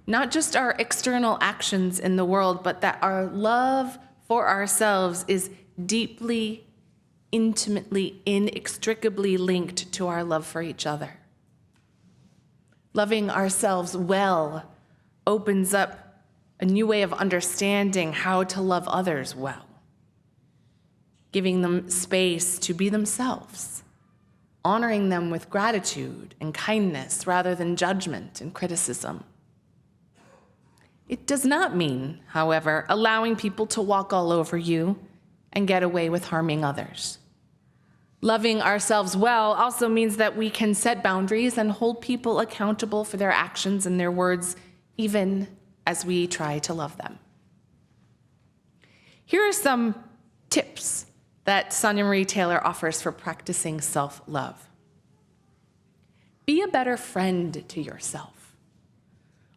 Speaker 2: not just our external actions in the world, but that our love for ourselves is deeply, intimately, inextricably linked to our love for each other. Loving ourselves well opens up a new way of understanding how to love others well, giving them space to be themselves, honoring them with gratitude and kindness rather than judgment and criticism. It does not mean, however, allowing people to walk all over you and get away with harming others. Loving ourselves well also means that we can set boundaries and hold people accountable for their actions and their words, even as we try to love them. Here are some tips that Sonia Marie Taylor offers for practicing self-love. Be a better friend to yourself.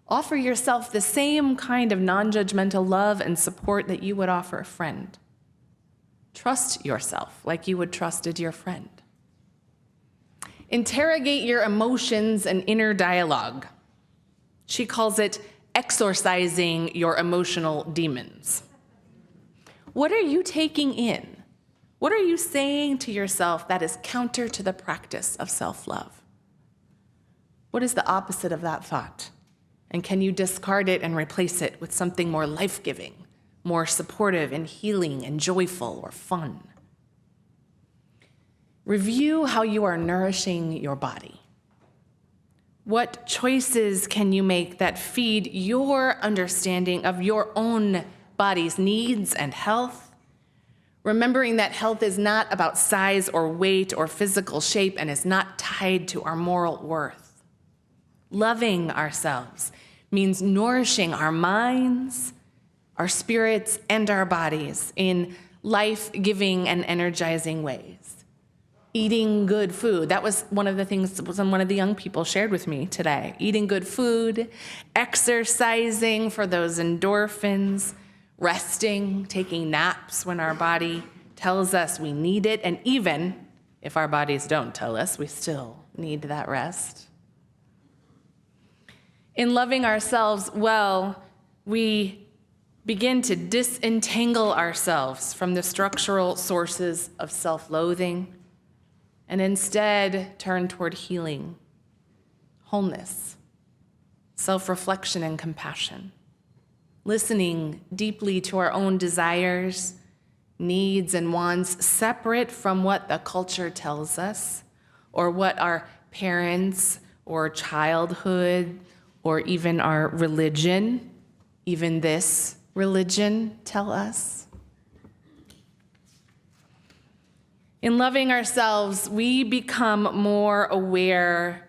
Speaker 2: Offer yourself the same kind of non-judgmental love and support that you would offer a friend. Trust yourself like you would trust a dear friend. Interrogate your emotions and inner dialogue. She calls it exorcising your emotional demons. What are you taking in What are you saying to yourself that is counter to the practice of self-love? What is the opposite of that thought? And can you discard it and replace it with something more life-giving, more supportive and healing and joyful or fun? Review how you are nourishing your body. What choices can you make that feed your understanding of your own body's needs and health? Remembering that health is not about size or weight or physical shape and is not tied to our moral worth. Loving ourselves means nourishing our minds, our spirits, and our bodies in life-giving and energizing ways. Eating good food. That was one of the things that one of the young people shared with me today. Eating good food, exercising for those endorphins, resting, taking naps when our body tells us we need it, and even if our bodies don't tell us, we still need that rest. In loving ourselves well, we begin to disentangle ourselves from the structural sources of self-loathing and instead turn toward healing, wholeness, self-reflection, and compassion. Listening deeply to our own desires, needs, and wants, separate from what the culture tells us, or what our parents or childhood, or even our religion, even this religion, tell us. In loving ourselves, we become more aware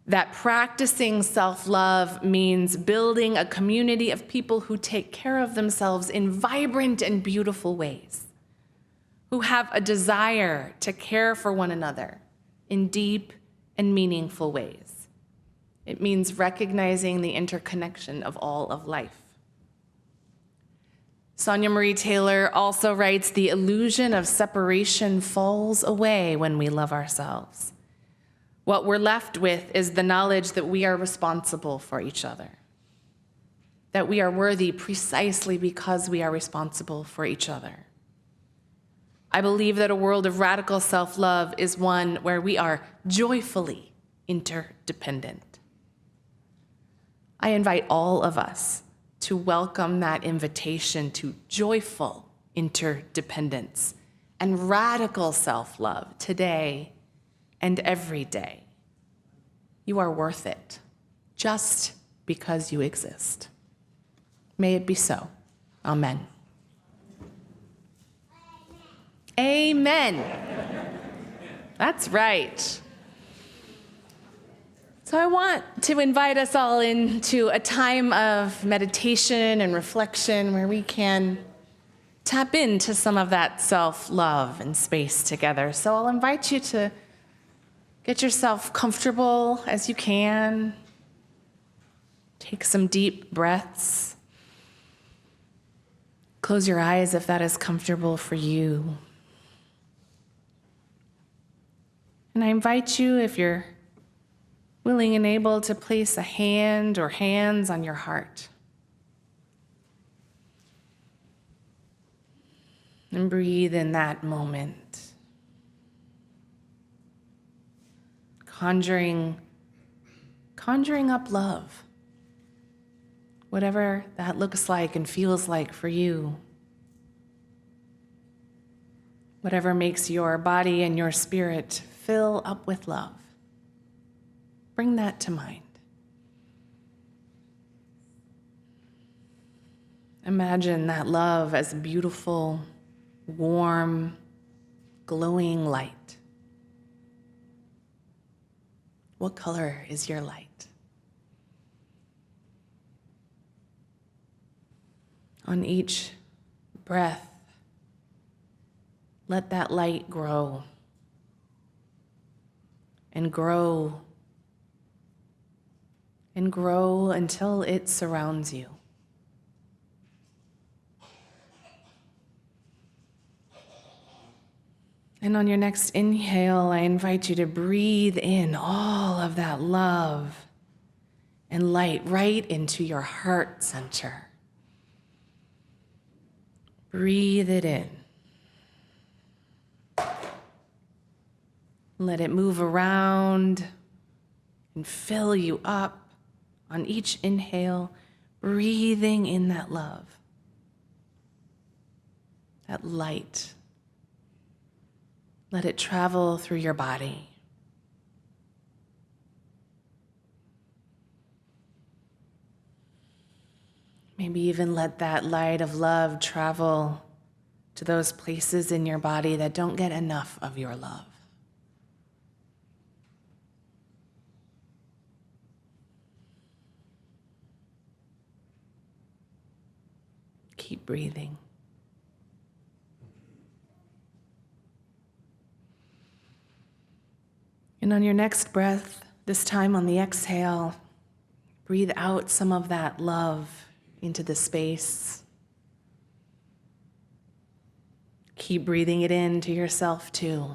Speaker 2: that practicing self-love means building a community of people who take care of themselves in vibrant and beautiful ways, who have a desire to care for one another in deep and meaningful ways. It means recognizing the interconnection of all of life. Sonia Marie Taylor also writes, "The illusion of separation falls away when we love ourselves. What we're left with is the knowledge that we are responsible for each other, that we are worthy precisely because we are responsible for each other. I believe that a world of radical self-love is one where we are joyfully interdependent." I invite all of us to welcome that invitation to joyful interdependence and radical self-love today and every day. You are worth it, just because you exist. May it be so. Amen. Amen. That's right. So I want to invite us all into a time of meditation and reflection where we can tap into some of that self-love and space together. So I'll invite you to get yourself comfortable as you can. Take some deep breaths. Close your eyes if that is comfortable for you. And I invite you, if you're willing and able, to place a hand or hands on your heart. And breathe in that moment. Conjuring up love, whatever that looks like and feels like for you. Whatever makes your body and your spirit fill up with love. Bring that to mind. Imagine that love as beautiful, warm, glowing light. What color is your light? On each breath, let that light grow and grow and grow until it surrounds you. And on your next inhale, I invite you to breathe in all of that love and light right into your heart center. Breathe it in. Let it move around and fill you up on each inhale, breathing in that love, that light. Let it travel through your body. Maybe even let that light of love travel to those places in your body that don't get enough of your love. Keep breathing. And on your next breath, this time on the exhale, breathe out some of that love into the space. Keep breathing it in to yourself too.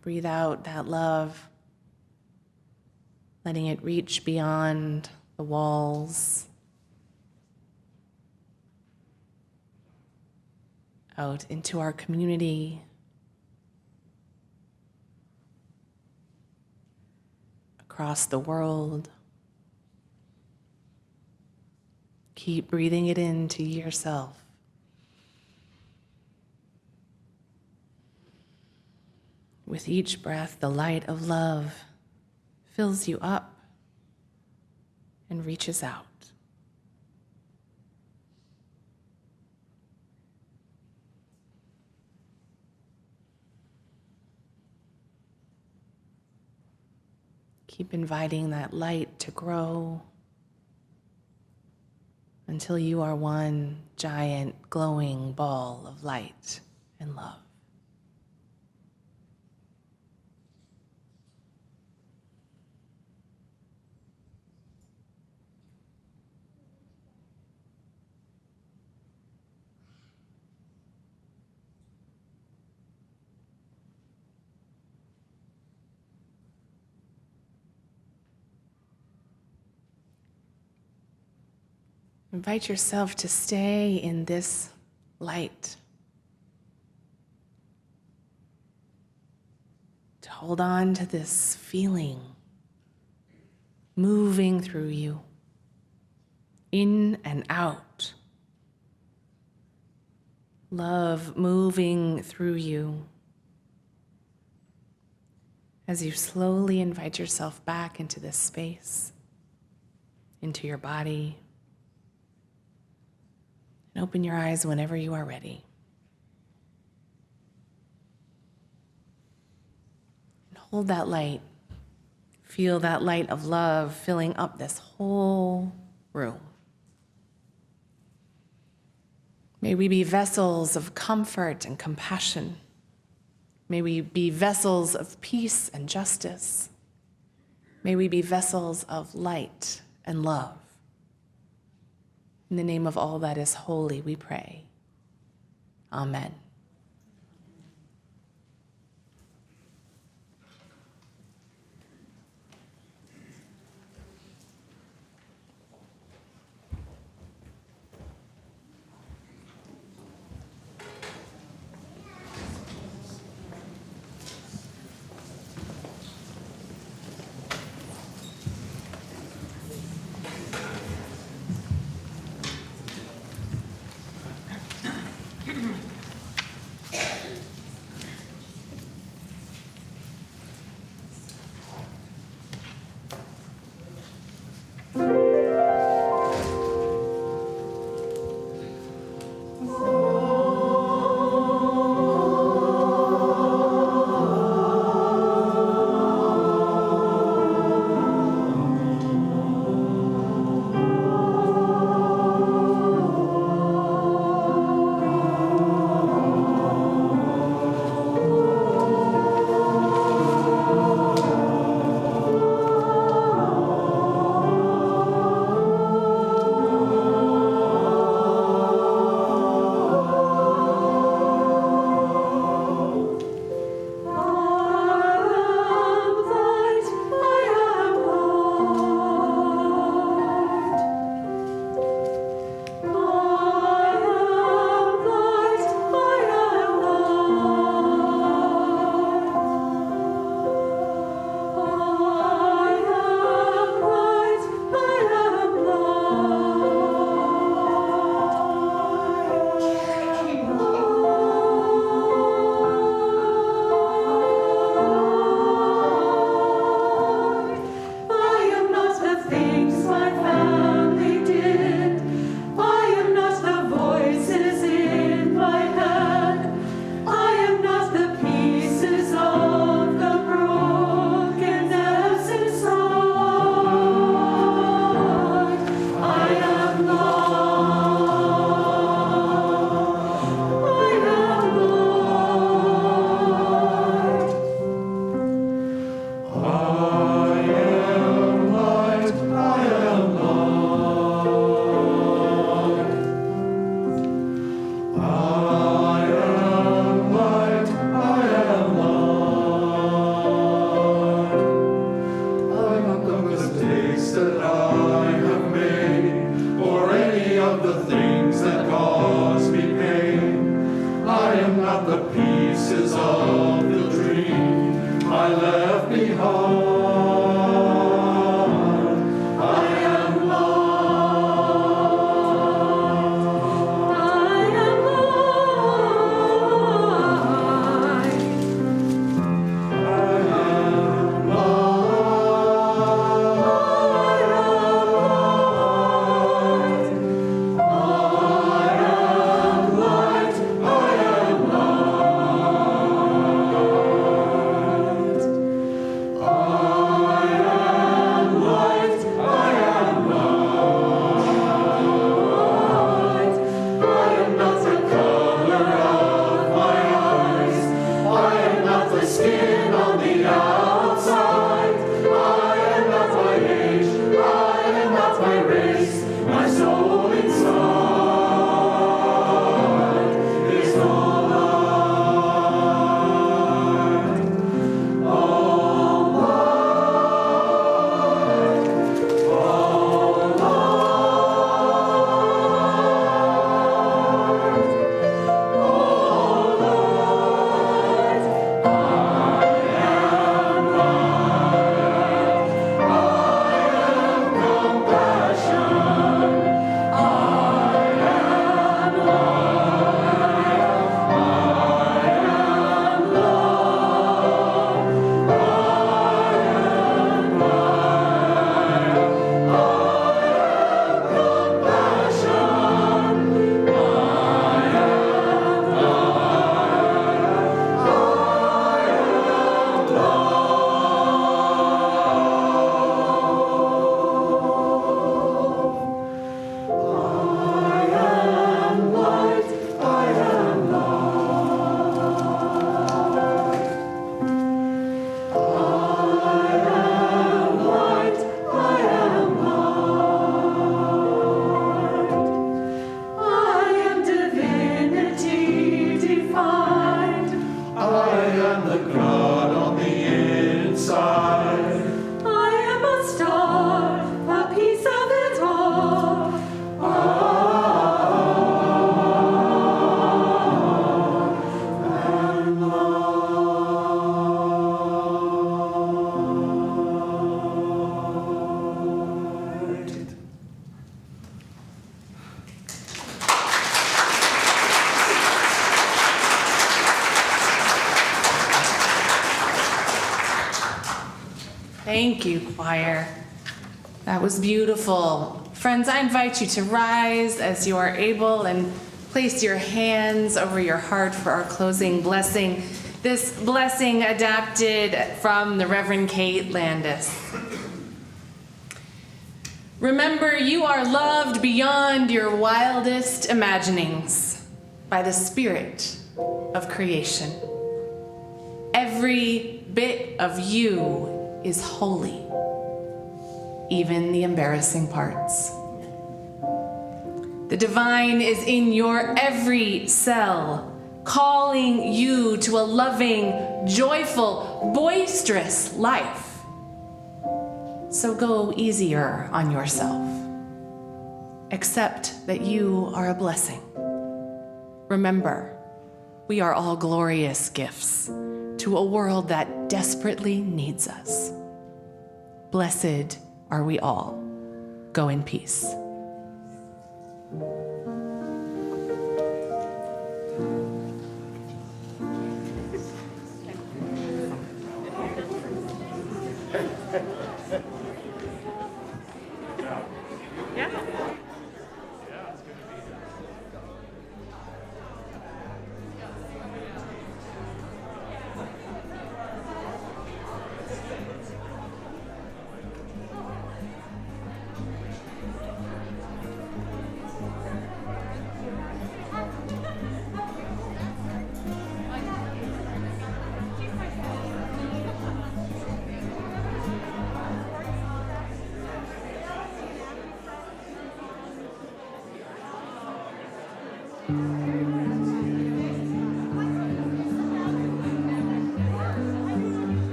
Speaker 2: Breathe out that love, letting it reach beyond the walls, out into our community, across the world. Keep breathing it into yourself. With each breath, the light of love fills you up and reaches out. Keep inviting that light to grow until you are one giant glowing ball of light and love. Invite yourself to stay in this light, to hold on to this feeling moving through you, in and out. Love moving through you as you slowly invite yourself back into this space, into your body. And open your eyes whenever you are ready. And hold that light. Feel that light of love filling up this whole room. May we be vessels of comfort and compassion. May we be vessels of peace and justice. May we be vessels of light and love. In the name of all that is holy, we pray. Amen.
Speaker 7: skin on the outside. I am not my age, I am not my race, my soul inside is the light. Oh Lord, oh
Speaker 2: Thank you, choir. That was beautiful. Friends, I invite you to rise as you are able and place your hands over your heart for our closing blessing. This blessing adapted from the Reverend Kate Landis. Remember, you are loved beyond your wildest imaginings by the Spirit of creation. Every bit of you is holy, even the embarrassing parts. The divine is in your every cell, calling you to a loving, joyful, boisterous life. So go easier on yourself. Accept that you are a blessing. Remember, we are all glorious gifts to a world that desperately needs us. Blessed are we all. Go in peace.